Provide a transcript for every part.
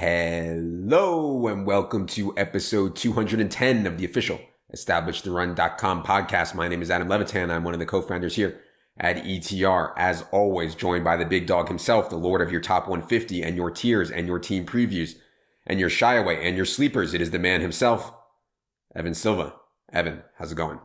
Hello and welcome to episode 210 of the official EstablishTheRun.com podcast. My name is Adam Levitan. I'm one of the co-founders here at ETR. As always, joined by the big dog himself, the lord of your top 150 and your tiers and your team previews and your shy away and your sleepers. It is the man himself, Evan Silva. Evan, how's it going?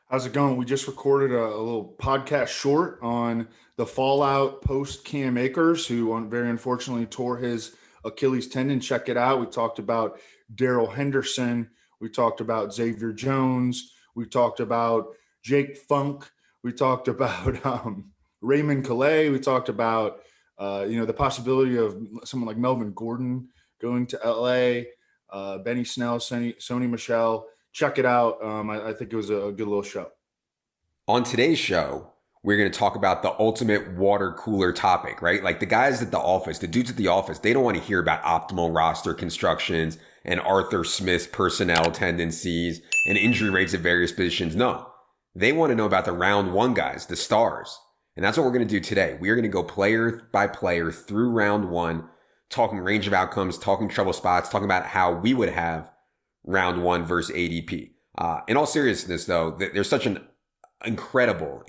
How's it going? We just recorded a little podcast short on the fallout post Cam Akers, who very unfortunately tore his Achilles tendon. Check it out. We talked about Darrell Henderson. We talked about Xavier Jones. We talked about Jake Funk. We talked about Raymond Calais. We talked about the possibility of someone like Melvin Gordon going to LA, Benny Snell, Sony Michel. Check it out. I think it was a good little show. On today's show, we're going to talk about the ultimate water cooler topic, right? Like the guys at the office, the dudes at the office, they don't want to hear about optimal roster constructions and Arthur Smith's personnel tendencies and injury rates at various positions. No, they want to know about the round one guys, the stars. And that's what we're going to do today. We are going to go player by player through round one, talking range of outcomes, talking trouble spots, talking about how we would have round one versus ADP. In all seriousness, though, there's such an incredible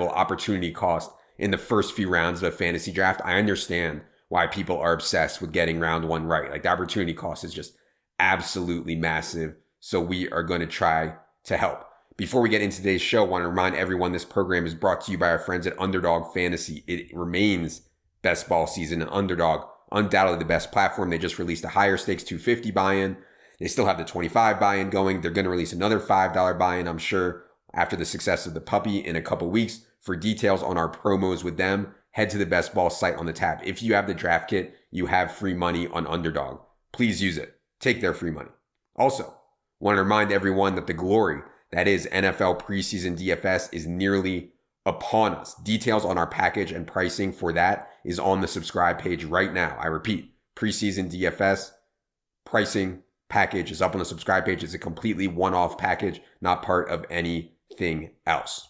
opportunity cost in the first few rounds of a fantasy draft. I understand why people are obsessed with getting round one right. Like the opportunity cost is just absolutely massive. So we are going to try to help. Before we get into today's show, I want to remind everyone this program is brought to you by our friends at Underdog Fantasy. It remains best ball season, and Underdog, undoubtedly the best platform. They just released a higher stakes 250 buy-in. They still have the 25 buy-in going. They're going to release another $5 buy-in, I'm sure, after the success of the puppy in a couple weeks. For details on our promos with them, head to the best ball site on the tab. If you have the draft kit, you have free money on Underdog. Please use it. Take their free money. Also, want to remind everyone that the glory that is NFL preseason DFS is nearly upon us. Details on our package and pricing for that is on the subscribe page right now. I repeat, preseason DFS pricing package is up on the subscribe page. It's a completely one-off package, not part of anything else.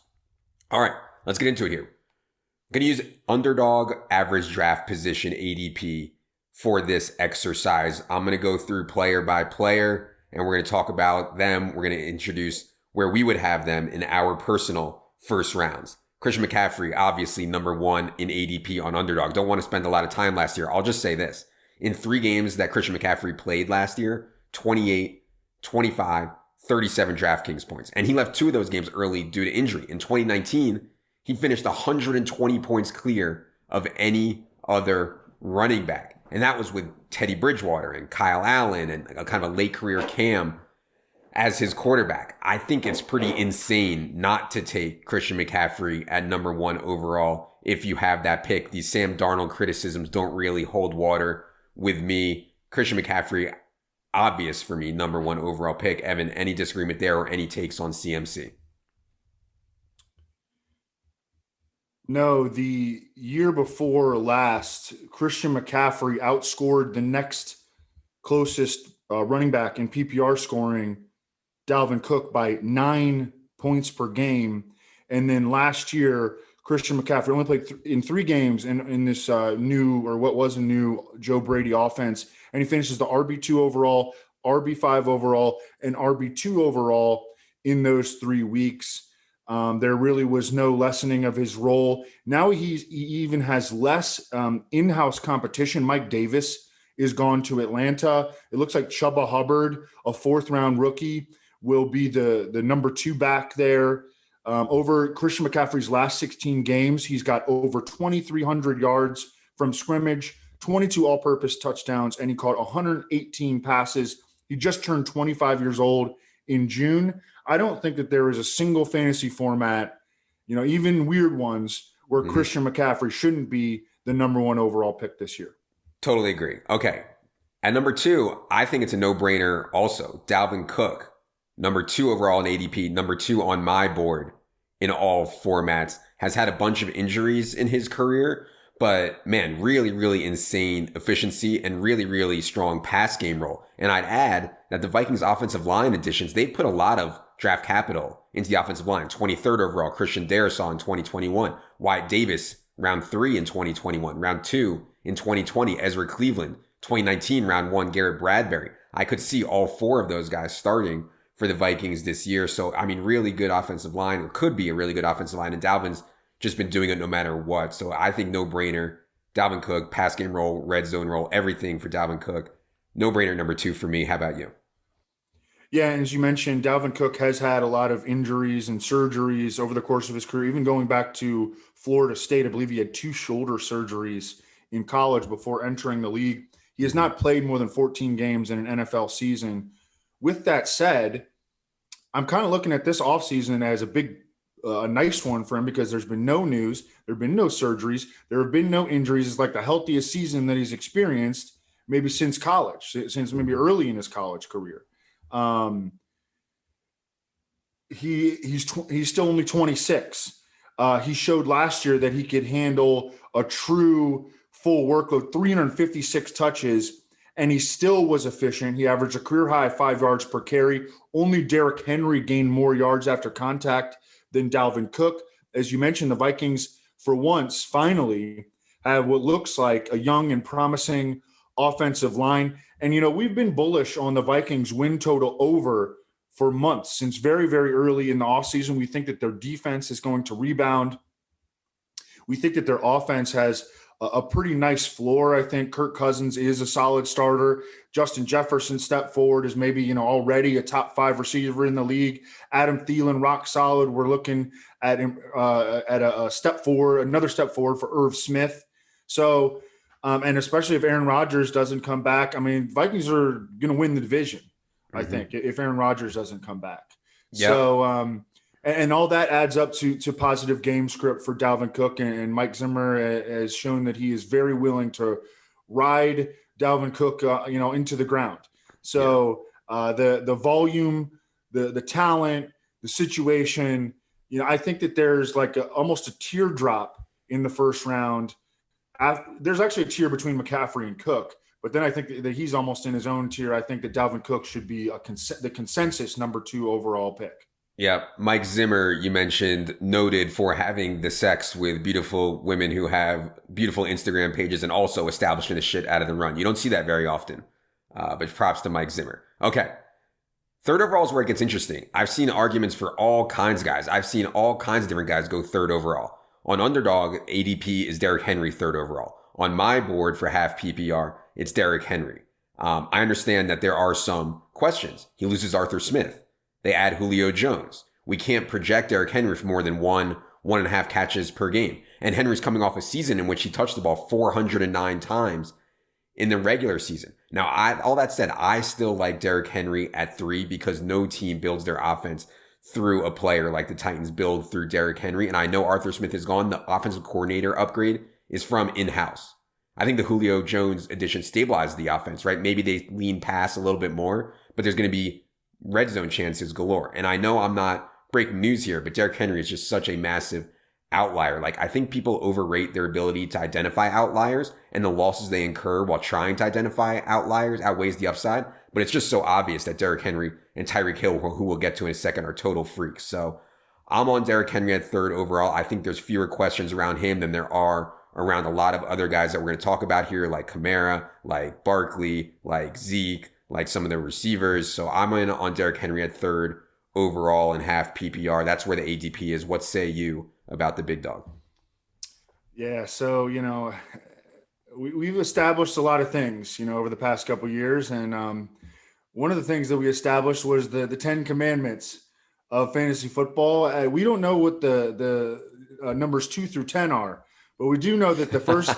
All right, let's get into it here. I'm going to use Underdog average draft position ADP for this exercise. I'm going to go through player by player, and we're going to talk about them. We're going to introduce where we would have them in our personal first rounds. Christian McCaffrey, obviously number one in ADP on Underdog. Don't want to spend a lot of time last year. I'll just say this. In 3 games that Christian McCaffrey played last year, 28, 25, 37 DraftKings points. And he left 2 of those games early due to injury. In 2019, he finished 120 points clear of any other running back. And that was with Teddy Bridgewater and Kyle Allen and a kind of a late career Cam as his quarterback. I think it's pretty insane not to take Christian McCaffrey at number 1 overall if you have that pick. These Sam Darnold criticisms don't really hold water with me. Christian McCaffrey, obvious for me, number 1 overall pick. Evan, any disagreement there or any takes on CMC? No, the year before last, Christian McCaffrey outscored the next closest running back in PPR scoring, Dalvin Cook, by 9 points per game. And then last year, Christian McCaffrey only played in 3 games in this new, or what was a new, Joe Brady offense. And he finishes the RB2 overall, RB5 overall, and RB2 overall in those 3 weeks. There really was no lessening of his role. Now he even has less in-house competition. Mike Davis is gone to Atlanta. It looks like Chuba Hubbard, a 4th-round rookie, will be the number 2 back there. Over Christian McCaffrey's last 16 games, he's got over 2,300 yards from scrimmage, 22 all-purpose touchdowns, and he caught 118 passes. He just turned 25 years old in June. I don't think that there is a single fantasy format, even weird ones, where Christian McCaffrey shouldn't be the number 1 overall pick this year. Totally agree. Okay. At number 2, I think it's a no-brainer also. Dalvin Cook, number 2 overall in ADP, number 2 on my board in all formats, has had a bunch of injuries in his career, but man, really, really insane efficiency and really, really strong pass game role. And I'd add that the Vikings offensive line additions, they've put a lot of draft capital into the offensive line. 23rd overall, Christian Darrisaw in 2021. Wyatt Davis, round 3 in 2021. Round 2 in 2020. Ezra Cleveland, 2019 round one Garrett Bradbury. I could see all four of those guys starting for the Vikings this year. So, I mean, really good offensive line, or could be a really good offensive line. And Dalvin's just been doing it no matter what. So I think no brainer. Dalvin Cook, pass game role, red zone role, everything for Dalvin Cook. No brainer number 2 for me. How about you? Yeah, and as you mentioned, Dalvin Cook has had a lot of injuries and surgeries over the course of his career, even going back to Florida State. I believe he had 2 shoulder surgeries in college before entering the league. He has not played more than 14 games in an NFL season. With that said, I'm kind of looking at this offseason as a nice one for him because there's been no news, there have been no surgeries, there have been no injuries. It's like the healthiest season that he's experienced maybe since college, since maybe early in his college career. He's still only 26. He showed last year that he could handle a true full workload, 356 touches, and he still was efficient. He averaged a career high of 5 yards per carry. Only Derrick Henry gained more yards after contact than Dalvin Cook. As you mentioned, the Vikings, for once, finally have what looks like a young and promising offensive line. And, we've been bullish on the Vikings win total over for months. Since very, very early in the offseason, we think that their defense is going to rebound. We think that their offense has a pretty nice floor. I think Kirk Cousins is a solid starter. Justin Jefferson stepped forward as maybe, already a top 5 receiver in the league. Adam Thielen, rock solid. We're looking at a step forward, another step forward for Irv Smith. So, and especially if Aaron Rodgers doesn't come back, I mean, Vikings are going to win the division, I think, if Aaron Rodgers doesn't come back. Yep. So, and all that adds up to positive game script for Dalvin Cook, and Mike Zimmer has shown that he is very willing to ride Dalvin Cook, into the ground. So the volume, the talent, the situation, I think that there's like almost a teardrop in the first round. There's actually a tier between McCaffrey and Cook, but then I think that he's almost in his own tier. I think that Dalvin Cook should be the consensus number 2 overall pick. Yeah, Mike Zimmer, you mentioned, noted for having the sex with beautiful women who have beautiful Instagram pages and also establishing the shit out of the run. You don't see that very often, but props to Mike Zimmer. Okay, 3rd overall is where it gets interesting. I've seen arguments for all kinds of guys. I've seen all kinds of different guys go 3rd overall. On Underdog, ADP is Derrick Henry 3rd overall. On my board for half PPR, it's Derrick Henry. I understand that there are some questions. He loses Arthur Smith. They add Julio Jones. We can't project Derrick Henry for more than 1.5 catches per game. And Henry's coming off a season in which he touched the ball 409 times in the regular season. Now, all that said, I still like Derrick Henry at 3 because no team builds their offense through a player like the Titans build through Derrick Henry. And I know Arthur Smith is gone. The offensive coordinator upgrade is from in-house. I think the Julio Jones addition stabilizes the offense, right? Maybe they lean pass a little bit more, but there's going to be red zone chances galore. And I know I'm not breaking news here, but Derrick Henry is just such a massive outlier. Like, I think people overrate their ability to identify outliers, and the losses they incur while trying to identify outliers outweighs the upside. But it's just so obvious that Derrick Henry and Tyreek Hill, who we'll get to in a second, are total freaks. So I'm on Derrick Henry at 3rd overall. I think there's fewer questions around him than there are around a lot of other guys that we're going to talk about here, like Kamara, like Barkley, like Zeke, like some of the receivers. So I'm in on Derrick Henry at 3rd overall and half PPR. That's where the ADP is. What say you about the big dog? Yeah, so, we've established a lot of things, over the past couple of years. And one of the things that we established was the 10 commandments of fantasy football. We don't know what the numbers 2 through 10 are, but we do know that the first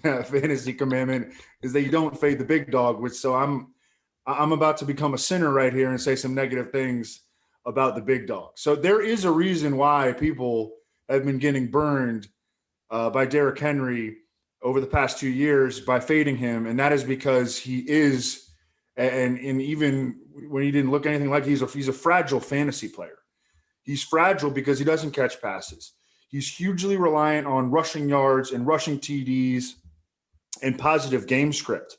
fantasy commandment is that you don't fade the big dog, which so I'm about to become a sinner right here and say some negative things about the big dog. So there is a reason why people have been getting burned by Derrick Henry over the past 2 years by fading him. And that is because he is, and even when he didn't look anything like he's a fragile fantasy player. He's fragile because he doesn't catch passes. He's hugely reliant on rushing yards and rushing TDs and positive game script.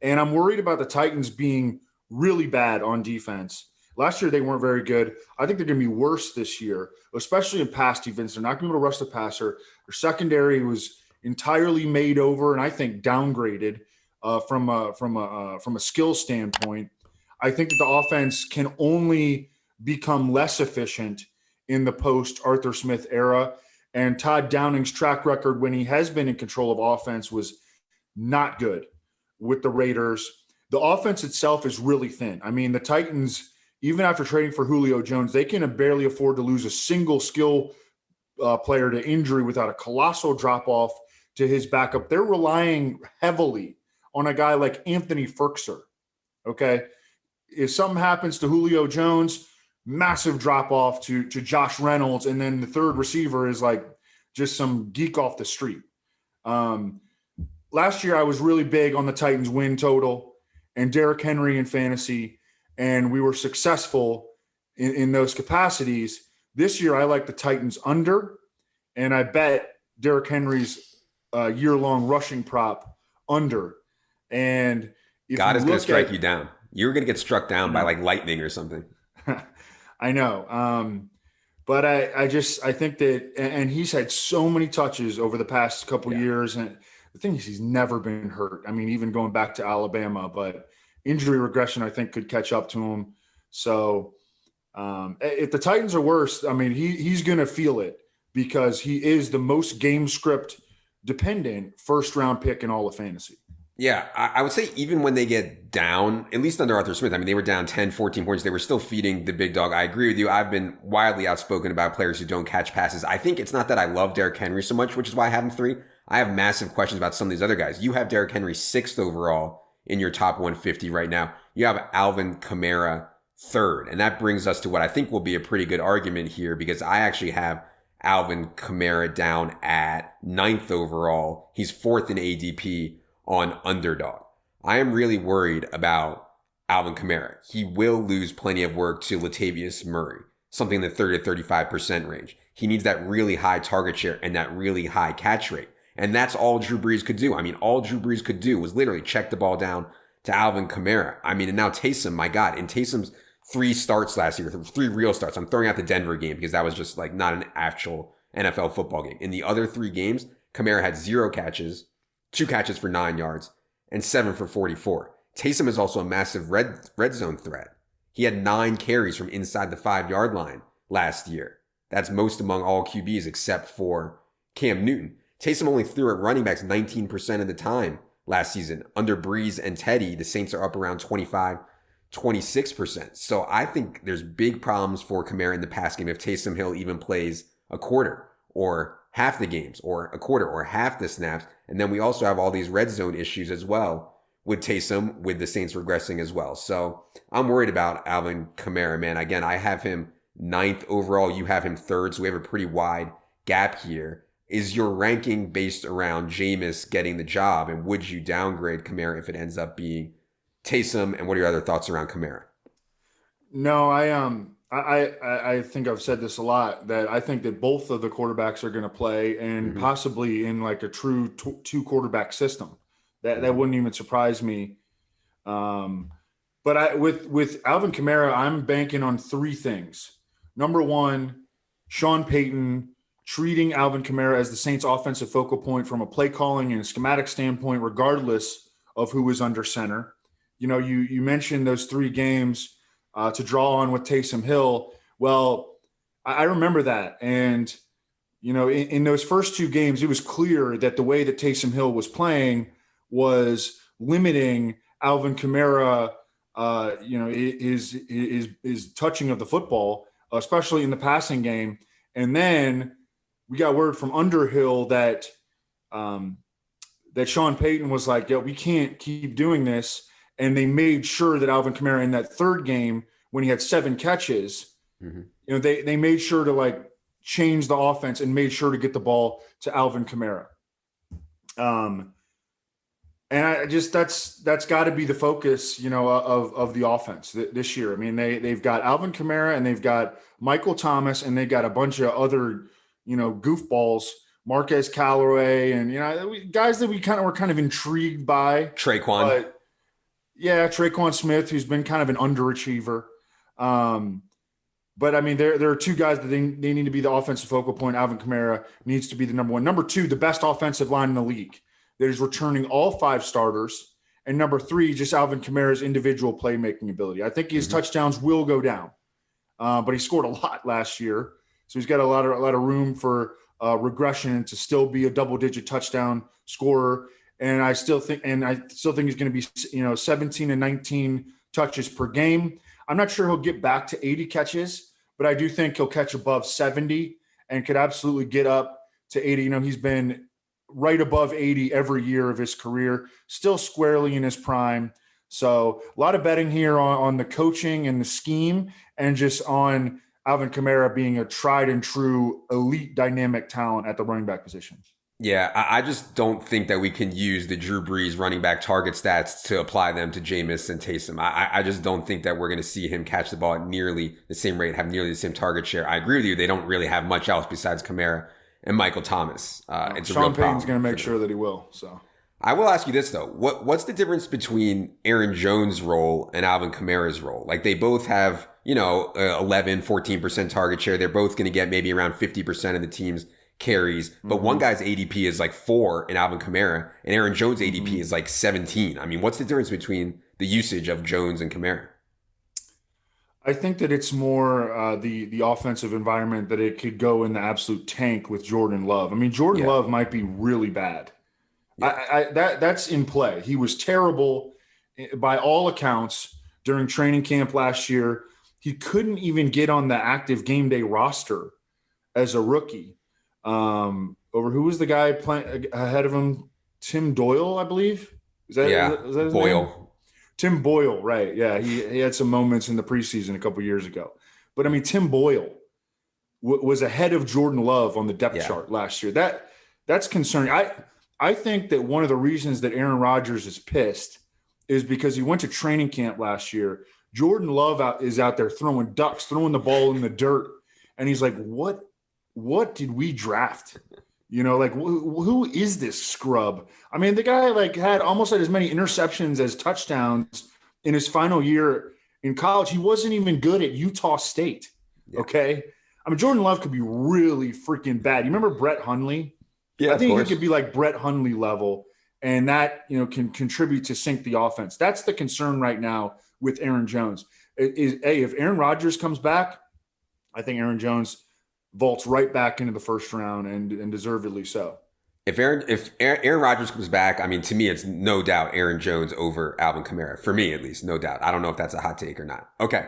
And I'm worried about the Titans being really bad on defense. Last year, they weren't very good. I think they're going to be worse this year, especially in pass defense. They're not going to be able to rush the passer. Their secondary was entirely made over and I think downgraded from a skill standpoint. I think that the offense can only become less efficient in the post Arthur Smith era. And Todd Downing's track record when he has been in control of offense was not good with the Raiders. The offense itself is really thin. I mean, the Titans, even after trading for Julio Jones, they can barely afford to lose a single skill player to injury without a colossal drop-off to his backup. They're relying heavily on a guy like Anthony Firkser, okay? If something happens to Julio Jones, massive drop-off to Josh Reynolds, and then the third receiver is like just some geek off the street. Last year, I was really big on the Titans win total and Derrick Henry in fantasy, and we were successful in those capacities. This year, I like the Titans under, and I bet Derrick Henry's year-long rushing prop under. And if God is going to strike you down. You're going to get struck down by like lightning or something. I know. But I think that, and he's had so many touches over the past couple years, and the thing is, he's never been hurt. I mean, even going back to Alabama, but injury regression, I think, could catch up to him. So if the Titans are worse, I mean, he's going to feel it because he is the most game script dependent first round pick in all of fantasy. Yeah, I would say even when they get down, at least under Arthur Smith, I mean, they were down 10, 14 points. They were still feeding the big dog. I agree with you. I've been wildly outspoken about players who don't catch passes. I think it's not that I love Derrick Henry so much, which is why I have him 3. I have massive questions about some of these other guys. You have Derrick Henry 6th overall in your top 150 right now. You have Alvin Kamara 3rd. And that brings us to what I think will be a pretty good argument here, because I actually have Alvin Kamara down at 9th overall. He's 4th in ADP on Underdog. I am really worried about Alvin Kamara. He will lose plenty of work to Latavius Murray, something in the 30 to 35% range. He needs that really high target share and that really high catch rate. And that's all Drew Brees could do. I mean, all Drew Brees could do was literally check the ball down to Alvin Kamara. I mean, and now Taysom, my God, in Taysom's 3 starts last year, 3 real starts. I'm throwing out the Denver game because that was just like not an actual NFL football game. In the other 3 games, Kamara had 0 catches, 2 catches for 9 yards, and 7 for 44. Taysom is also a massive red zone threat. He had 9 carries from inside the 5-yard line last year. That's most among all QBs except for Cam Newton. Taysom only threw at running backs 19% of the time last season. Under Breeze and Teddy, the Saints are up around 25, 26%. So I think there's big problems for Kamara in the pass game if Taysom Hill even plays a quarter or half the games or a quarter or half the snaps. And then we also have all these red zone issues as well with Taysom, with the Saints regressing as well. So I'm worried about Alvin Kamara, man. Again, I have him 9th overall. You have him 3rd. So we have a pretty wide gap here. Is your ranking based around Jameis getting the job? And would you downgrade Kamara if it ends up being Taysom? And what are your other thoughts around Kamara? No, I think I've said this a lot, that I think that both of the quarterbacks are going to play, and possibly in like a true 2 quarterback system. That wouldn't even surprise me. But with Alvin Kamara, I'm banking on 3 things. Number 1, Sean Payton treating Alvin Kamara as the Saints' offensive focal point from a play calling and a schematic standpoint, regardless of who is under center. You know, you mentioned those 3 games to draw on with Taysom Hill. Well, I remember that. And, you know, in those first 2 games, it was clear that the way that Taysom Hill was playing was limiting Alvin Kamara, his touching of the football, especially in the passing game. And then we got word from Underhill that Sean Payton was like, "Yo, we can't keep doing this." And they made sure that Alvin Kamara in that 3rd game, when he had 7 catches, you know, they made sure to like change the offense and made sure to get the ball to Alvin Kamara. And I just that's got to be the focus, you know, of the offense this year. I mean, they've got Alvin Kamara and they've got Michael Thomas and they got a bunch of other, you know, goofballs, Marquez Callaway, and you know, guys that we were kind of intrigued by. Traquan Smith, who's been kind of an underachiever. But I mean, there are 2 guys that they need to be the offensive focal point. Alvin Kamara needs to be the number 1. Number 2, the best offensive line in the league that is returning all 5 starters And number 3, just Alvin Kamara's individual playmaking ability. I think his touchdowns will go down, but he scored a lot last year, so he's got a lot of room for regression to still be a double-digit touchdown scorer. And I still think he's going to be 17 and 19 touches per game. I'm not sure he'll get back to 80 catches, but I do think he'll catch above 70 and could absolutely get up to 80. He's been right above 80 every year of his career, still squarely in his prime. So a lot of betting here on the coaching and the scheme, and just on Alvin Kamara being a tried and true elite dynamic talent at the running back position. Yeah, I just don't think that we can use the Drew Brees running back target stats to apply them to Jameis and Taysom. I just don't think that we're going to see him catch the ball at nearly the same rate, have nearly the same target share. I agree with you. They don't really have much else besides Kamara and Michael Thomas. It's a real problem. Sean Payton's going to make sure that he will. So I will ask you this, though. What's the difference between Aaron Jones' role and Alvin Kamara's role? Like, they both have, 11, 14% target share. They're both going to get maybe around 50% of the team's carries. But one guy's ADP is like 4 in Alvin Kamara, and Aaron Jones' ADP is like 17. I mean, what's the difference between the usage of Jones and Kamara? I think that it's more the offensive environment, that it could go in the absolute tank with Jordan Love. I mean, Jordan Love might be really bad. Yeah. That's in play. He was terrible by all accounts during training camp last year. He couldn't even get on the active game day roster as a rookie. Over who was the guy playing ahead of him? Tim Doyle, I believe. Is that his Boyle? Name? Tim Boyle, right? Yeah, he had some moments in the preseason a couple years ago. But I mean, Tim Boyle was ahead of Jordan Love on the depth chart last year. That's concerning. I think that one of the reasons that Aaron Rodgers is pissed is because he went to training camp last year. Jordan Love is out there throwing ducks, throwing the ball in the dirt, and he's like, "What did we draft?" Who is this scrub? I mean, the guy had almost as many interceptions as touchdowns in his final year in college. He wasn't even good at Utah State. Okay. I mean, Jordan Love could be really freaking bad. You remember Brett Hundley? Yeah, I think he could be like Brett Hundley level, and that, can contribute to sink the offense. That's the concern right now with Aaron Jones. If Aaron Rodgers comes back, I think Aaron Jones vaults right back into the first round, and deservedly so. If Aaron Rodgers comes back, I mean, to me, it's no doubt Aaron Jones over Alvin Kamara. For me, at least, no doubt. I don't know if that's a hot take or not. Okay.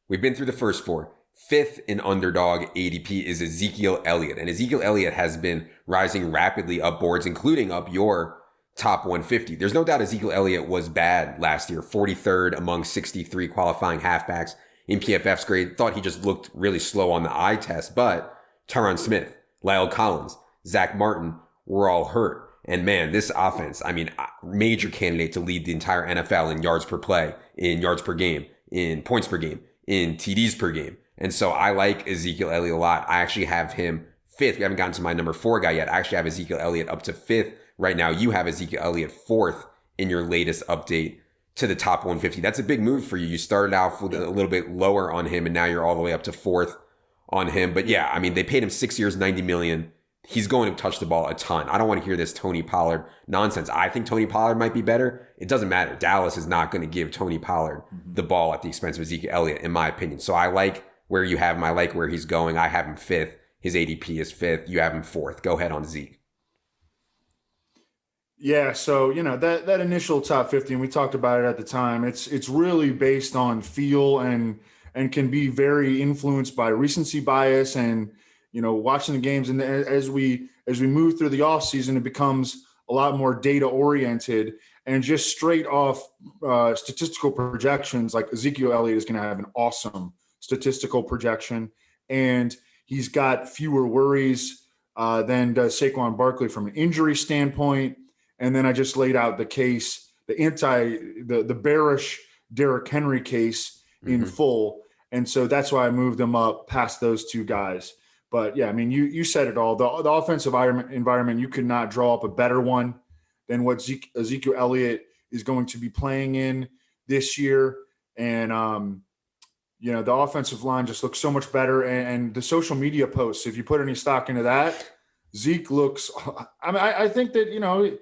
We've been through the first 4. 5th in underdog ADP is Ezekiel Elliott. And Ezekiel Elliott has been rising rapidly up boards, including up your top 150. There's no doubt Ezekiel Elliott was bad last year. 43rd among 63 qualifying halfbacks in PFF's grade. Thought he just looked really slow on the eye test. But Tyron Smith, Lyle Collins, Zach Martin were all hurt. And man, this offense, I mean, major candidate to lead the entire NFL in yards per play, in yards per game, in points per game, in TDs per game. And so I like Ezekiel Elliott a lot. I actually have him 5th. We haven't gotten to my number 4 guy yet. I actually have Ezekiel Elliott up to 5th right now. You have Ezekiel Elliott 4th in your latest update to the top 150. That's a big move for you. You started out with a little bit lower on him, and now you're all the way up to 4th on him. But yeah, I mean, they paid him 6 years, $90 million. He's going to touch the ball a ton. I don't want to hear this Tony Pollard nonsense. I think Tony Pollard might be better. It doesn't matter. Dallas is not going to give Tony Pollard the ball at the expense of Ezekiel Elliott, in my opinion. So I like where you have him. I like where he's going. I have him 5th. His ADP is 5th. You have him 4th. Go ahead on Zeke. Yeah, so that initial top 50, and we talked about it at the time. It's really based on feel and can be very influenced by recency bias and watching the games. And as we move through the offseason, it becomes a lot more data oriented, and just straight off statistical projections. Like Ezekiel Elliott is going to have an awesome statistical projection, and he's got fewer worries than does Saquon Barkley from an injury standpoint. And then I just laid out the case, the bearish Derrick Henry case in full. And so that's why I moved them up past those 2 guys. But yeah, I mean, you said it all. The offensive environment, you could not draw up a better one than what Ezekiel Elliott is going to be playing in this year. And, the offensive line just looks so much better. And the social media posts, if you put any stock into that, Zeke looks – I mean, I think that,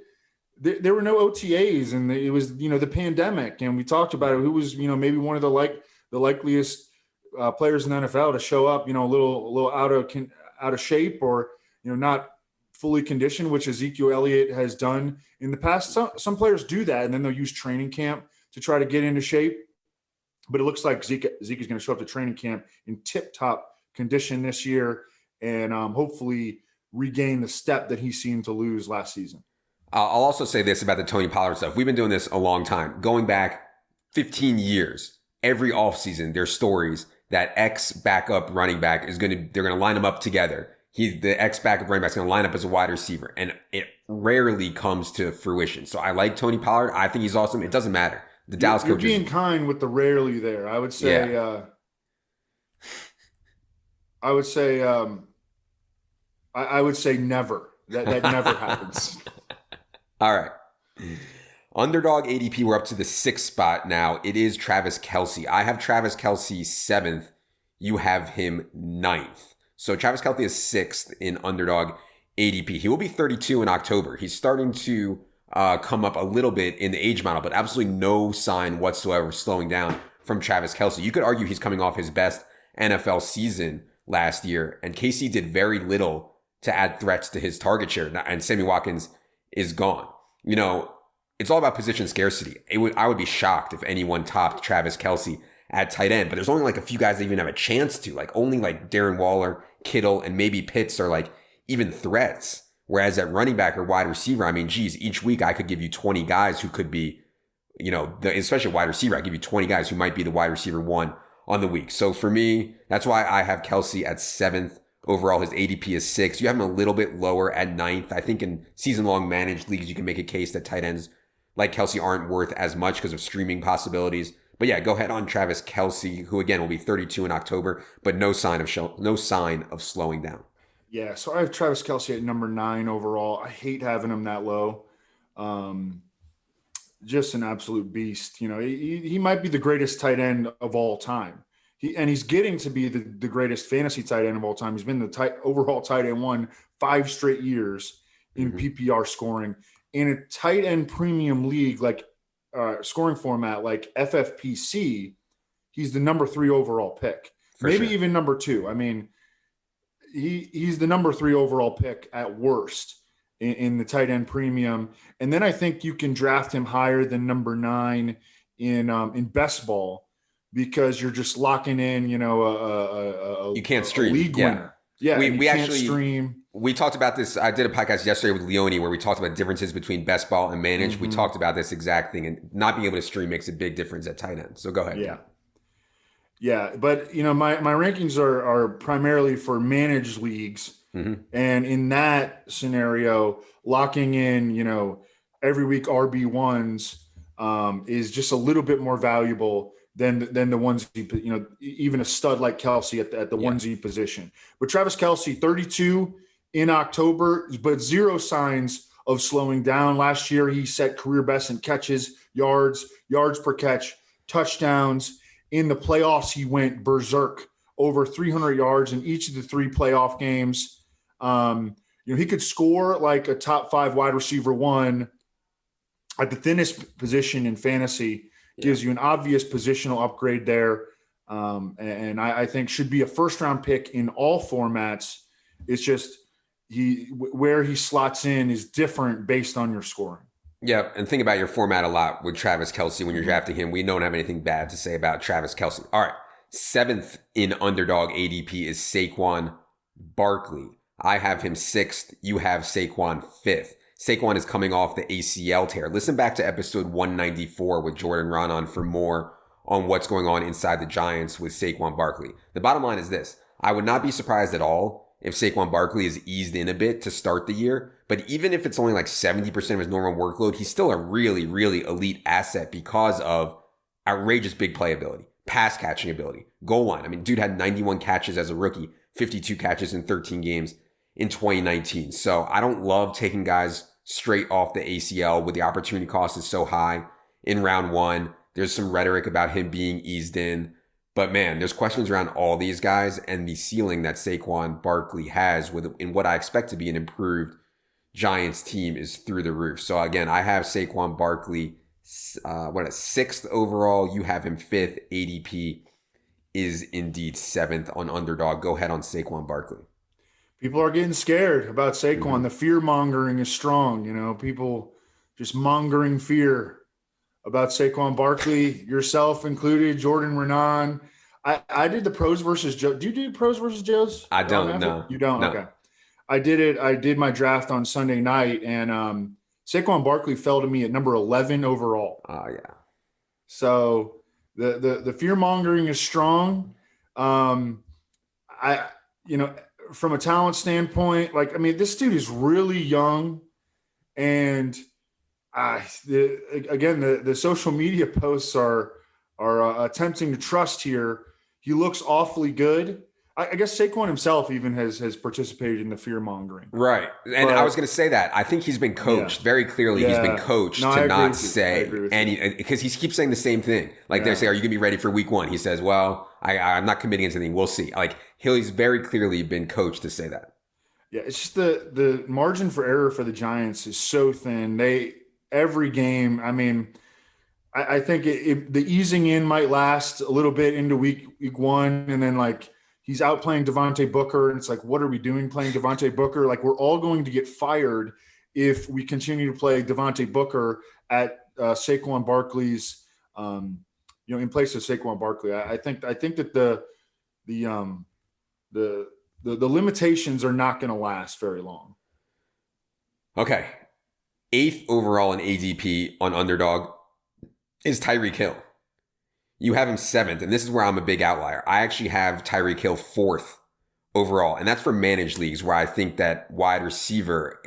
there were no OTAs, and it was, the pandemic, and we talked about it. Who was, maybe one of the likeliest players in the NFL to show up, a little out of shape, or not fully conditioned, which Ezekiel Elliott has done in the past. Some players do that, and then they'll use training camp to try to get into shape. But it looks like Zeke is going to show up to training camp in tip-top condition this year, and hopefully regain the step that he seemed to lose last season. I'll also say this about the Tony Pollard stuff. We've been doing this a long time, going back 15 years. Every offseason, there's stories that X backup running back they're going to line them up together. The X backup running back is going to line up as a wide receiver, and it rarely comes to fruition. So I like Tony Pollard. I think he's awesome. It doesn't matter. The Dallas coaches. You're being kind with the rarely there. I would say, I would say never. That never happens. All right. Underdog ADP, we're up to the 6th spot now. It is Travis Kelce. I have Travis Kelce 7th. You have him 9th. So Travis Kelce is 6th in Underdog ADP. He will be 32 in October. He's starting to come up a little bit in the age model, but absolutely no sign whatsoever of slowing down from Travis Kelce. You could argue he's coming off his best NFL season last year, and KC did very little to add threats to his target share, and Sammy Watkins is gone. It's all about position scarcity. I would be shocked if anyone topped Travis Kelce at tight end, but there's only like a few guys that even have a chance to, like only like Darren Waller, Kittle, and maybe Pitts are like even threats. Whereas at running back or wide receiver, I mean, geez, each week I could give you 20 guys who could be, especially wide receiver, I give you 20 guys who might be the wide receiver 1 on the week. So for me, that's why I have Kelce at 7th. Overall, his ADP is 6th. You have him a little bit lower at 9th. I think in season-long managed leagues, you can make a case that tight ends like Kelce aren't worth as much because of streaming possibilities. But yeah, go ahead on Travis Kelce, who again will be 32 in October, but no sign of slowing down. Yeah, so I have Travis Kelce at number 9 overall. I hate having him that low. Just an absolute beast. He might be the greatest tight end of all time. He's getting to be the greatest fantasy tight end of all time. He's been the overall tight end 1 5 straight years in PPR scoring. In a tight end premium league, like scoring format, like FFPC, he's the number 3 overall pick. Maybe even number 2. I mean, he's the number 3 overall pick at worst in the tight end premium. And then I think you can draft him higher than number 9 in best ball, because you're just locking in, you can't stream. A league winner. Yeah, we actually stream. We talked about this. I did a podcast yesterday with Leone where we talked about differences between best ball and managed. We talked about this exact thing, and not being able to stream makes a big difference at tight end. So go ahead. Yeah. But my rankings are primarily for managed leagues, and in that scenario, locking in, every week RB1s is just a little bit more valuable than the onesie, even a stud like Kelce at the onesie position. But Travis Kelce, 32 in October, but zero signs of slowing down. Last year, he set career best in catches, yards per catch, touchdowns. In the playoffs, he went berserk, over 300 yards in each of the 3 playoff games. He could score like a top 5 wide receiver 1 at the thinnest position in fantasy. Gives you an obvious positional upgrade there. And I think should be a first-round pick in all formats. It's just where he slots in is different based on your scoring. Yeah, and think about your format a lot with Travis Kelce when you're drafting him. We don't have anything bad to say about Travis Kelce. All right, 7th in Underdog ADP is Saquon Barkley. I have him 6th. You have Saquon 5th. Saquon is coming off the ACL tear. Listen back to episode 194 with Jordan Ronan for more on what's going on inside the Giants with Saquon Barkley. The bottom line is this. I would not be surprised at all if Saquon Barkley is eased in a bit to start the year. But even if it's only like 70% of his normal workload, he's still a really, really elite asset because of outrageous big playability, pass catching ability, goal line. I mean, dude had 91 catches as a rookie, 52 catches in 13 games in 2019. So I don't love taking guys straight off the ACL when the opportunity cost is so high in round 1. There's some rhetoric about him being eased in. But man, there's questions around all these guys and the ceiling that Saquon Barkley has in what I expect to be an improved Giants team is through the roof. So again, I have Saquon Barkley, sixth overall. You have him fifth. ADP is indeed seventh on Underdog. Go ahead on Saquon Barkley. People are getting scared about Saquon. Mm-hmm. The fear mongering is strong. People just mongering fear about Saquon Barkley, yourself included, Jordan Renan. I did the pros versus Joe. Do you do pros versus Joes? I On don't Apple? know. You don't? No. Okay. I did it. I did my draft on Sunday night, and Saquon Barkley fell to me at number 11 overall. Oh yeah. So the fear mongering is strong. I from a talent standpoint, this dude is really young, and the social media posts are attempting to trust here. He looks awfully good. I guess Saquon himself even has participated in the fear mongering. Right. And I was going to say that. I think he's been coached very clearly. He's been coached to not say any, because he keeps saying the same thing. Like they say, are you going to be ready for week one? He says, well, I'm not committing to anything. We'll see. Like he's very clearly been coached to say that. Yeah. It's just the margin for error for the Giants is so thin. Every game, I think the easing in might last a little bit into week one, and then he's out playing Davante Booker, and it's like, what are we doing playing Davante Booker? Like, we're all going to get fired if we continue to play Davante Booker at Saquon Barkley's, in place of Saquon Barkley. I think that the limitations are not going to last very long. Okay, eighth overall in ADP on Underdog is Tyreek Hill. You have him seventh, and this is where I'm a big outlier. I actually have Tyreek Hill fourth overall, and that's for managed leagues where I think that wide receiver,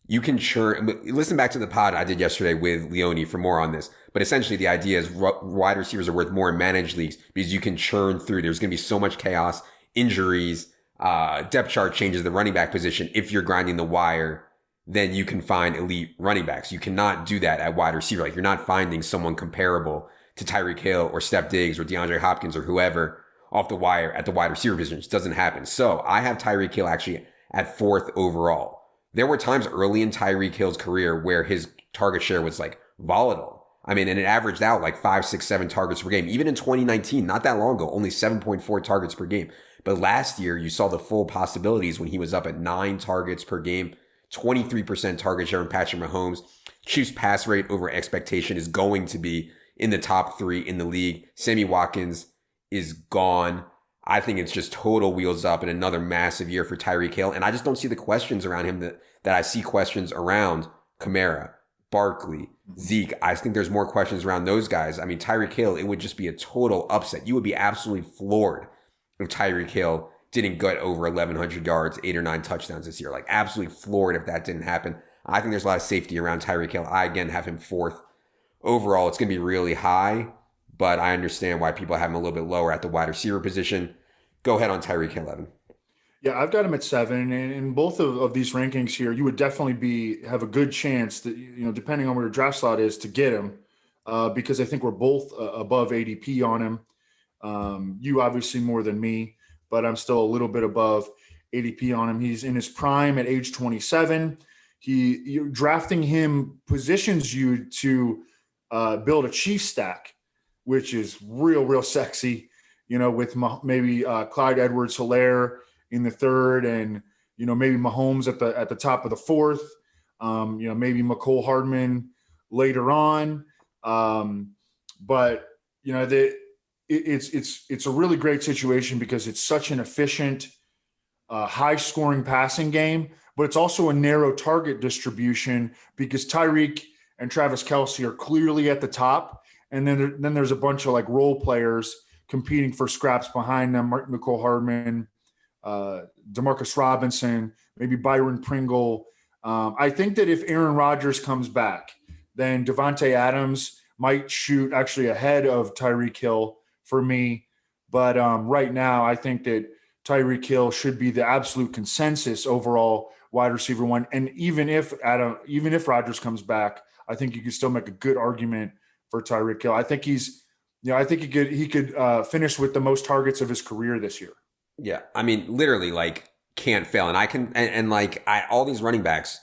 you can churn. Listen back to the pod I did yesterday with Leone for more on this, but essentially the idea is wide receivers are worth more in managed leagues because you can churn through. There's going to be so much chaos, injuries, depth chart changes, the running back position. If you're grinding the wire, then you can find elite running backs. You cannot do that at wide receiver. You're not finding someone comparable to Tyreek Hill or Steph Diggs or DeAndre Hopkins or whoever off the wire at the wide receiver position. It just doesn't happen. So I have Tyreek Hill actually at fourth overall. There were times early in Tyreek Hill's career where his target share was volatile. And it averaged out 5, 6, 7 targets per game. Even in 2019, not that long ago, only 7.4 targets per game. But last year, you saw the full possibilities when he was up at 9 targets per game, 23% target share in Patrick Mahomes. Chiefs pass rate over expectation is going to be in the top 3 in the league. Sammy Watkins is gone. I think it's just total wheels up and another massive year for Tyreek Hill. And I just don't see the questions around him that I see questions around Kamara, Barkley, Zeke. I think there's more questions around those guys. Tyreek Hill, it would just be a total upset. You would be absolutely floored if Tyreek Hill didn't get over 1,100 yards, 8 or 9 touchdowns this year. Absolutely floored if that didn't happen. I think there's a lot of safety around Tyreek Hill. I, again, have him fourth. Overall, it's going to be really high, but I understand why people have him a little bit lower at the wide receiver position. Go ahead on Tyreek Hill, Evan. Yeah, I've got him at 7, and in both of these rankings here, you would definitely have a good chance that, depending on where your draft slot is, to get him, because I think we're both above ADP on him. You obviously more than me, but I'm still a little bit above ADP on him. He's in his prime at age 27. Drafting him positions you to build a Chief stack, which is real sexy, with maybe Clyde Edwards-Helaire in the 3rd, and maybe Mahomes at the top of the 4th. Maybe McCole Hardman later on. But it's a really great situation because it's such an efficient, high-scoring passing game, but it's also a narrow target distribution because Tyreek and Travis Kelce are clearly at the top, and then there's a bunch of role players competing for scraps behind them: McCole Hardman, Demarcus Robinson, maybe Byron Pringle. I think that if Aaron Rodgers comes back, then Davante Adams might shoot actually ahead of Tyreek Hill for me. But right now, I think that Tyreek Hill should be the absolute consensus overall wide receiver 1. And even if Rodgers comes back, I think you can still make a good argument for Tyreek Hill. I think he could finish with the most targets of his career this year. Yeah, literally, can't fail. And I can, all these running backs,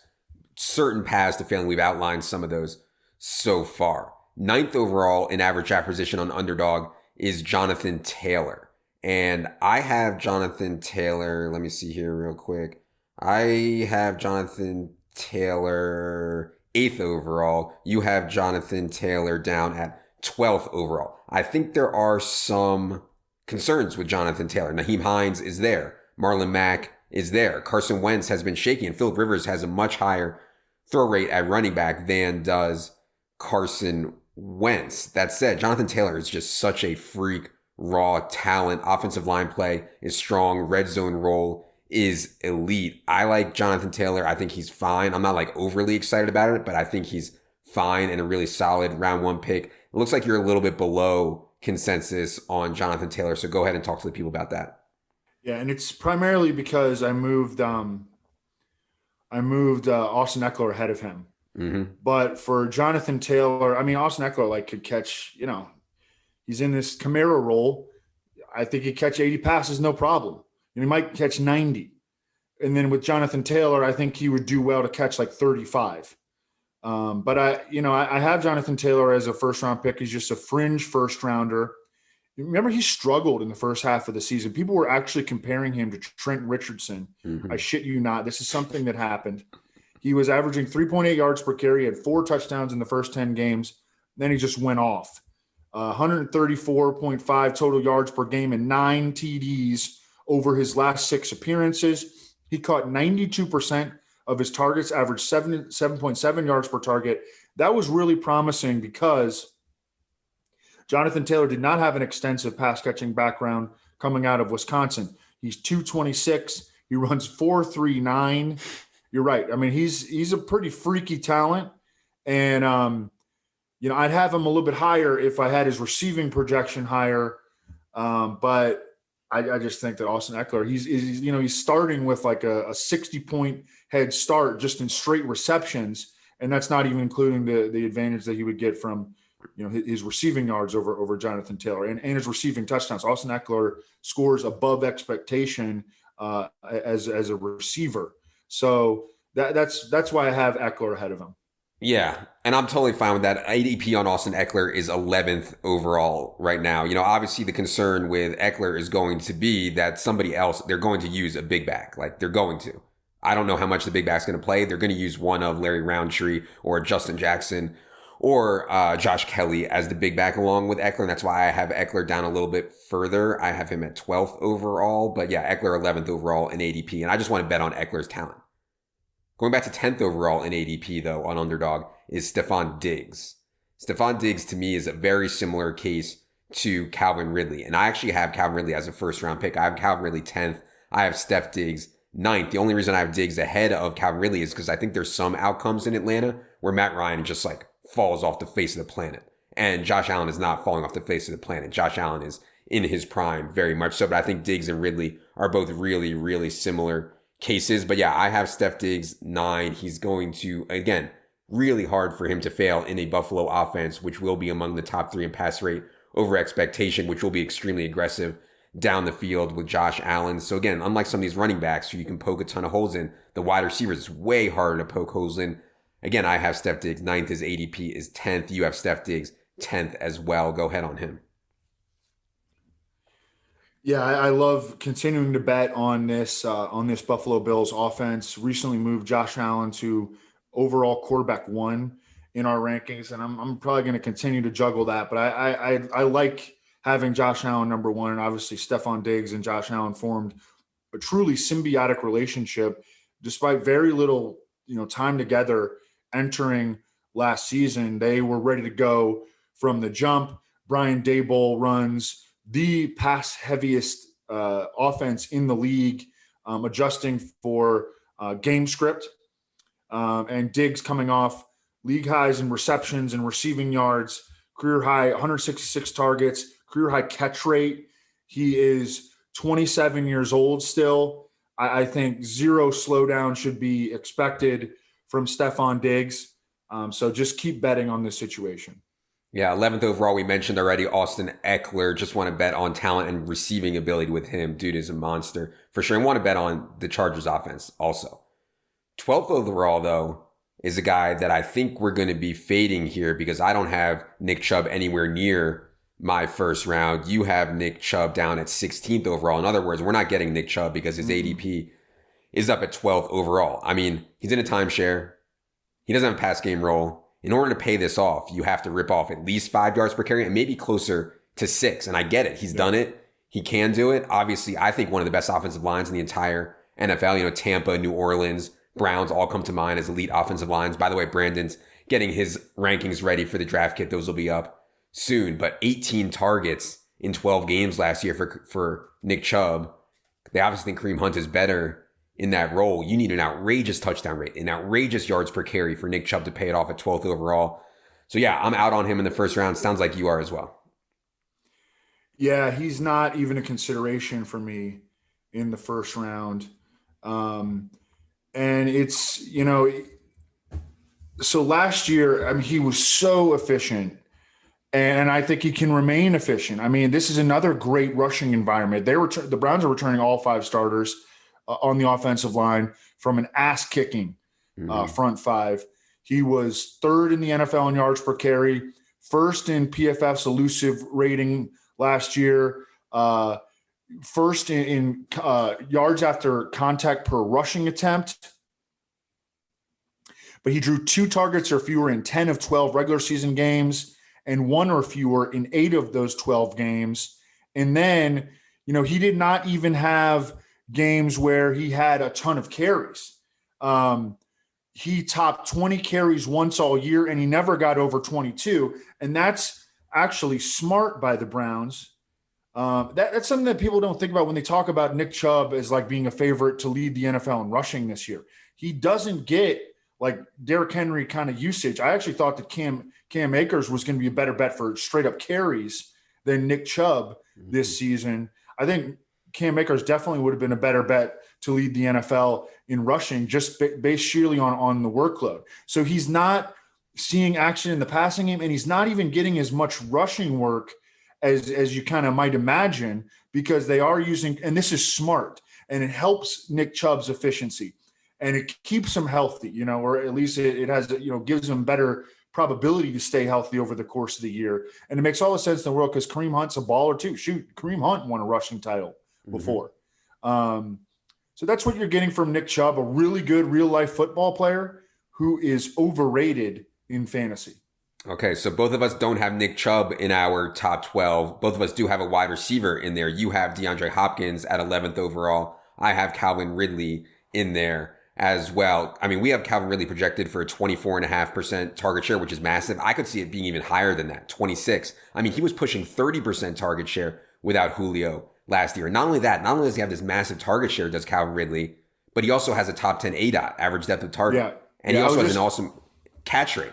certain paths to failing. We've outlined some of those so far. 9th overall in average acquisition on Underdog is Jonathan Taylor. And I have Jonathan Taylor. Let me see here real quick. I have Jonathan Taylor 8th overall. You have Jonathan Taylor down at 12th overall. I think there are some concerns with Jonathan Taylor. Naheem Hines is there. Marlon Mack is there. Carson Wentz has been shaky, and Phillip Rivers has a much higher throw rate at running back than does Carson Wentz. That said, Jonathan Taylor is just such a freak, raw talent. Offensive line play is strong. Red zone role is elite. I like Jonathan Taylor. I think he's fine. I'm not like overly excited about it, but I think he's fine and a really solid round 1 pick. It looks like you're a little bit below consensus on Jonathan Taylor. So go ahead and talk to the people about that. Yeah, and it's primarily because I moved Austin Eckler ahead of him. Mm-hmm. But for Jonathan Taylor, I mean, Austin Eckler could catch, he's in this Kamara role. I think he'd catch 80 passes, no problem. And he might catch 90. And then with Jonathan Taylor, I think he would do well to catch like 35. But I have Jonathan Taylor as a first round pick. He's just a fringe first rounder. Remember, he struggled in the first half of the season. People were actually comparing him to Trent Richardson. Mm-hmm. I shit you not. This is something that happened. He was averaging 3.8 yards per carry, had 4 touchdowns in the first 10 games. Then he just went off. 134.5 total yards per game and 9 TDs over his last 6 appearances. He caught 92% of his targets, averaged 7.7 yards per target. That was really promising because Jonathan Taylor did not have an extensive pass catching background coming out of Wisconsin. He's 226. He runs 4.39. You're right. I mean, he's a pretty freaky talent. And, I'd have him a little bit higher if I had his receiving projection higher. But I just think that Austin Eckler, he's starting with like a 60-point head start just in straight receptions. And that's not even including the advantage that he would get from, his receiving yards over Jonathan Taylor and his receiving touchdowns. Austin Eckler scores above expectation as a receiver. So that's why I have Eckler ahead of him. Yeah, and I'm totally fine with that. ADP on Austin Eckler is 11th overall right now. Obviously the concern with Eckler is going to be that somebody else, they're going to use a big back. Like they're going to. I don't know how much the big back's going to play. They're going to use one of Larry Roundtree or Justin Jackson or Josh Kelly as the big back along with Eckler. And that's why I have Eckler down a little bit further. I have him at 12th overall. But yeah, Eckler 11th overall in ADP. And I just want to bet on Eckler's talent. Going back to 10th overall in ADP, though, on Underdog, is Stephon Diggs. Stephon Diggs, to me, is a very similar case to Calvin Ridley. And I actually have Calvin Ridley as a first-round pick. I have Calvin Ridley 10th. I have Steph Diggs 9th. The only reason I have Diggs ahead of Calvin Ridley is because I think there's some outcomes in Atlanta where Matt Ryan just, falls off the face of the planet. And Josh Allen is not falling off the face of the planet. Josh Allen is in his prime, very much so. But I think Diggs and Ridley are both really, really similar cases. But yeah, I have Steph Diggs 9. He's going to, again, really hard for him to fail in a Buffalo offense, which will be among the top 3 in pass rate over expectation, which will be extremely aggressive down the field with Josh Allen. So again, unlike some of these running backs who you can poke a ton of holes in, the wide receivers, it's way harder to poke holes in. Again, I have Steph Diggs 9th. His ADP is 10th. You have Steph Diggs 10th as well. Go ahead on him. Yeah, I love continuing to bet on this Buffalo Bills offense. Recently moved Josh Allen to overall quarterback 1 in our rankings, and I'm probably going to continue to juggle that. But I like having Josh Allen number 1, and obviously Stephon Diggs and Josh Allen formed a truly symbiotic relationship, despite very little time together entering last season. They were ready to go from the jump. Brian Daboll runs the pass heaviest offense in the league, adjusting for game script. And Diggs coming off league highs in receptions and receiving yards, career high 166 targets, career high catch rate. He is 27 years old still. I think zero slowdown should be expected from Stephon Diggs. So just keep betting on this situation. Yeah, 11th overall, we mentioned already, Austin Eckler. Just want to bet on talent and receiving ability with him. Dude is a monster for sure. And want to bet on the Chargers offense also. 12th overall, though, is a guy that I think we're going to be fading here because I don't have Nick Chubb anywhere near my first round. You have Nick Chubb down at 16th overall. In other words, we're not getting Nick Chubb because his ADP is up at 12th overall. I mean, he's in a timeshare. He doesn't have a pass game role. In order to pay this off, you have to rip off at least 5 yards per carry and maybe closer to 6. And I get it. He's done it. He can do it. Obviously, I think one of the best offensive lines in the entire NFL, Tampa, New Orleans, Browns all come to mind as elite offensive lines. By the way, Brandon's getting his rankings ready for the draft kit. Those will be up soon. But 18 targets in 12 games last year for Nick Chubb. They obviously think Kareem Hunt is better in that role. You need an outrageous touchdown rate, an outrageous yards per carry for Nick Chubb to pay it off at 12th overall. So yeah, I'm out on him in the first round. Sounds like you are as well. Yeah, he's not even a consideration for me in the first round. And it's, so last year, I mean, he was so efficient, and I think he can remain efficient. I mean, this is another great rushing environment. The Browns are returning all 5 starters on the offensive line from an ass-kicking front 5. He was 3rd in the NFL in yards per carry, 1st in PFF's elusive rating last year, 1st in yards after contact per rushing attempt. But he drew 2 targets or fewer in 10 of 12 regular season games and 1 or fewer in 8 of those 12 games. And then, he did not even have games where he had a ton of carries. He topped 20 carries once all year, and he never got over 22. And that's actually smart by the Browns. That's something that people don't think about when they talk about Nick Chubb as like being a favorite to lead the NFL in rushing this year. He doesn't get like Derrick Henry kind of usage. I actually thought that Cam Akers was going to be a better bet for straight up carries than Nick Chubb this season. I think Cam Akers definitely would have been a better bet to lead the NFL in rushing, just based sheerly on the workload. So he's not seeing action in the passing game, and he's not even getting as much rushing work as you kind of might imagine, because they are using, and this is smart, and it helps Nick Chubb's efficiency, and it keeps him healthy, or at least it has, gives him better probability to stay healthy over the course of the year. And it makes all the sense in the world because Kareem Hunt's a baller too. Shoot, Kareem Hunt won a rushing title before. So that's what you're getting from Nick Chubb, a really good real-life football player who is overrated in fantasy. Okay, so both of us don't have Nick Chubb in our top 12. Both of us do have a wide receiver in there. You have DeAndre Hopkins at 11th overall. I have Calvin Ridley in there as well. I mean, we have Calvin Ridley projected for a 24.5% target share, which is massive. I could see it being even higher than that, 26. I mean, he was pushing 30% target share without Julio last year. And not only that, not only does he have this massive target share, does Calvin Ridley, but he also has a top 10 ADOT, average depth of target. Yeah. And he also has an awesome catch rate.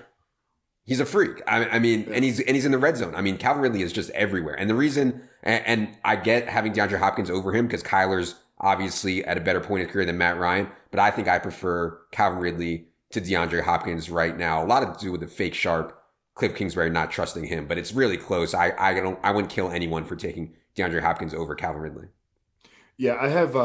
He's a freak. I mean, and he's in the red zone. I mean, Calvin Ridley is just everywhere. And the reason, and I get having DeAndre Hopkins over him because Kyler's obviously at a better point in his career than Matt Ryan, but I think I prefer Calvin Ridley to DeAndre Hopkins right now. A lot to do with the fake sharp Cliff Kingsbury not trusting him, but it's really close. I wouldn't kill anyone for taking DeAndre Hopkins over Calvin Ridley. Yeah, I have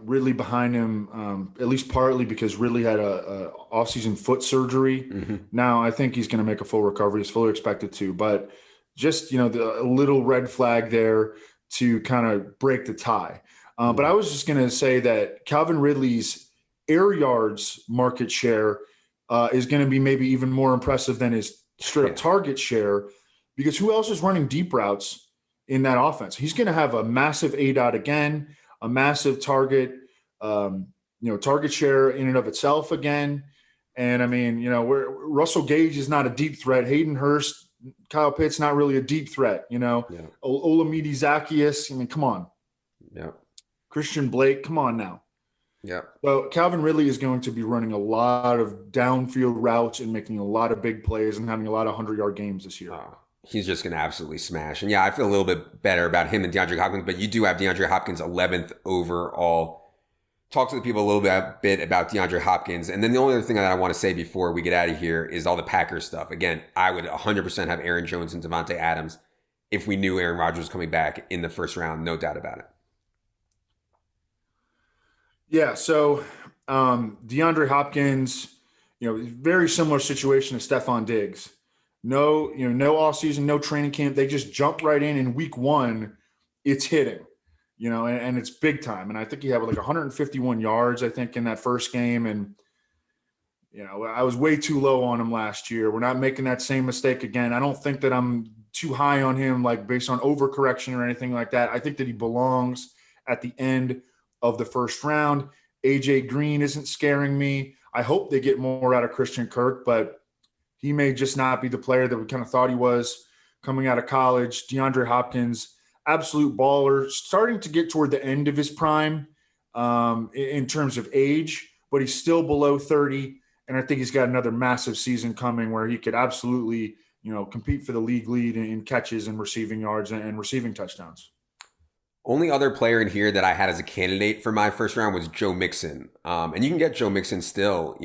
Ridley behind him, at least partly because Ridley had a offseason foot surgery. Now I think he's going to make a full recovery. He's fully expected to, but just, a little red flag there to kind of break the tie. But I was just going to say that Calvin Ridley's air yards market share is going to be maybe even more impressive than his straight up target share, because who else is running deep routes in that offense? He's going to have a massive ADOT again, a massive target, target share in and of itself again. And I mean, Russell Gage is not a deep threat. Hayden Hurst, Kyle Pitts, not really a deep threat. Olamide Zaccheaus. I mean, come on. Yeah. Christian Blake, come on now. Yeah. So Calvin Ridley is going to be running a lot of downfield routes and making a lot of big plays and having a lot of 100-yard games this year. He's just going to absolutely smash. And yeah, I feel a little bit better about him than DeAndre Hopkins, but you do have DeAndre Hopkins 11th overall. Talk to the people a little bit about DeAndre Hopkins. And then the only other thing that I want to say before we get out of here is all the Packers stuff. Again, I would 100% have Aaron Jones and Davante Adams if we knew Aaron Rodgers was coming back in the first round. No doubt about it. Yeah, so DeAndre Hopkins very similar situation to Stephon Diggs. No off season, no training camp. They just jump right in week one, it's hitting, and it's big time. And I think he had like 151 yards, I think, in that first game. And, I was way too low on him last year. We're not making that same mistake again. I don't think that I'm too high on him, like based on overcorrection or anything like that. I think that he belongs at the end of the first round. AJ Green isn't scaring me. I hope they get more out of Christian Kirk, but he may just not be the player that we kind of thought he was coming out of college. DeAndre Hopkins, absolute baller, starting to get toward the end of his prime in terms of age, but he's still below 30. And I think he's got another massive season coming where he could absolutely, compete for the league lead in catches and receiving yards and receiving touchdowns. Only other player in here that I had as a candidate for my first round was Joe Mixon. And you can get Joe Mixon still,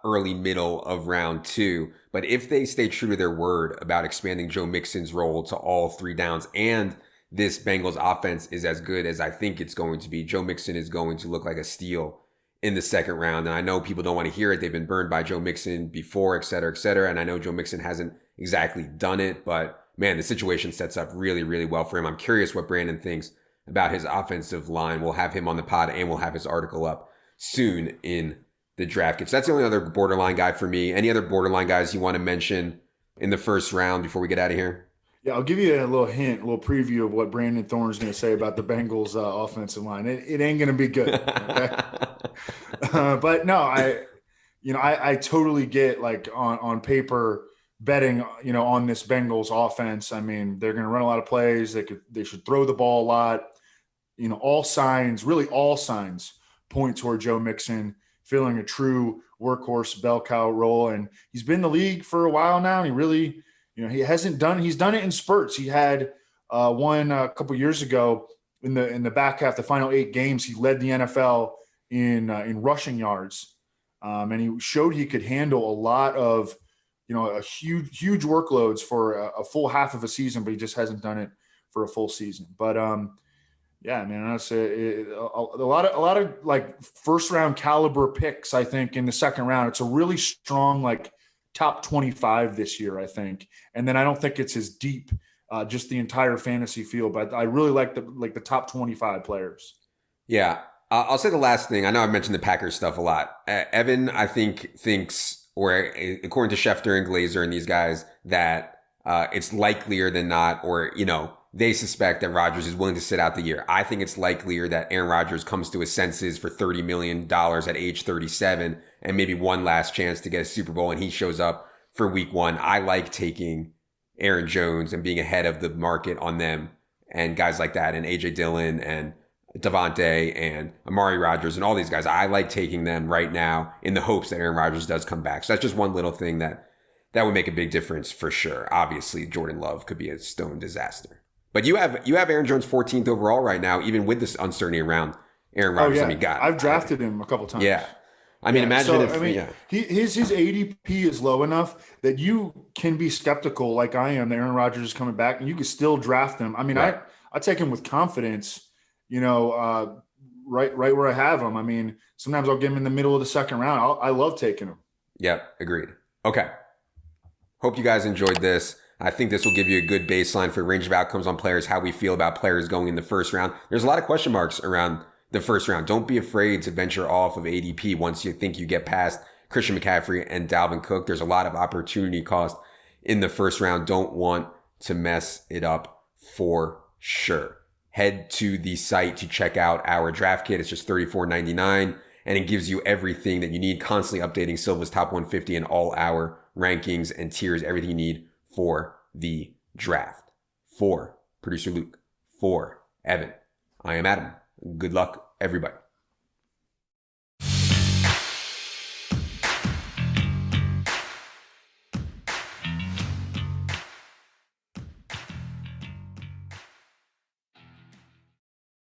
early, middle of round 2. But if they stay true to their word about expanding Joe Mixon's role to all 3 downs, and this Bengals offense is as good as I think it's going to be, Joe Mixon is going to look like a steal in the second round. And I know people don't want to hear it. They've been burned by Joe Mixon before, et cetera, et cetera. And I know Joe Mixon hasn't exactly done it, but man, the situation sets up really, really well for him. I'm curious what Brandon thinks about his offensive line. We'll have him on the pod and we'll have his article up soon in the draft kit. So that's the only other borderline guy for me. Any other borderline guys you want to mention in the first round before we get out of here? Yeah, I'll give you a little hint, a little preview of what Brandon Thorne's going to say about the Bengals offensive line. It ain't going to be good. Okay? But no, I totally get, like, on paper, betting, on this Bengals offense. I mean, they're going to run a lot of plays. They should throw the ball a lot. All signs point toward Joe Mixon filling a true workhorse bell cow role. And he's been in the league for a while now. And he really, he's done it in spurts. He had one a couple years ago in the back half, the final 8 games, he led the NFL in rushing yards. And he showed he could handle a lot of, a huge workloads for a full half of a season, but he just hasn't done it for a full season. But yeah, man, honestly, a lot of like first round caliber picks, I think, in the second round. It's a really strong, like, top 25 this year, I think. And then I don't think it's as deep, just the entire fantasy field, but I really like the top 25 players. Yeah. I'll say the last thing. I know I've mentioned the Packers stuff a lot. Evan, I think, thinks, or according to Schefter and Glazer and these guys, that it's likelier than not, or, they suspect that Rodgers is willing to sit out the year. I think it's likelier that Aaron Rodgers comes to his senses for $30 million at age 37 and maybe one last chance to get a Super Bowl, and he shows up for week 1. I like taking Aaron Jones and being ahead of the market on them and guys like that, and AJ Dillon and Davante and Amari Rodgers and all these guys. I like taking them right now in the hopes that Aaron Rodgers does come back. So that's just one little thing that would make a big difference for sure. Obviously, Jordan Love could be a stone disaster. But you have Aaron Jones 14th overall right now, even with this uncertainty around Aaron Rodgers. Oh, yeah. I mean, God, I've drafted him a couple times. Yeah. I mean, imagine his ADP is low enough that you can be skeptical, like I am, that Aaron Rodgers is coming back, and you can still draft him. I mean, right. I take him with confidence, right where I have him. I mean, sometimes I'll get him in the middle of the second round. I love taking him. Yep, agreed. Okay. Hope you guys enjoyed this. I think this will give you a good baseline for range of outcomes on players, how we feel about players going in the first round. There's a lot of question marks around the first round. Don't be afraid to venture off of ADP once you think you get past Christian McCaffrey and Dalvin Cook. There's a lot of opportunity cost in the first round. Don't want to mess it up for sure. Head to the site to check out our draft kit. It's just $34.99, and it gives you everything that you need, constantly updating Silva's top 150 and all our rankings and tiers, everything you need for the draft. For producer Luke, for Evan, I am Adam. Good luck, everybody.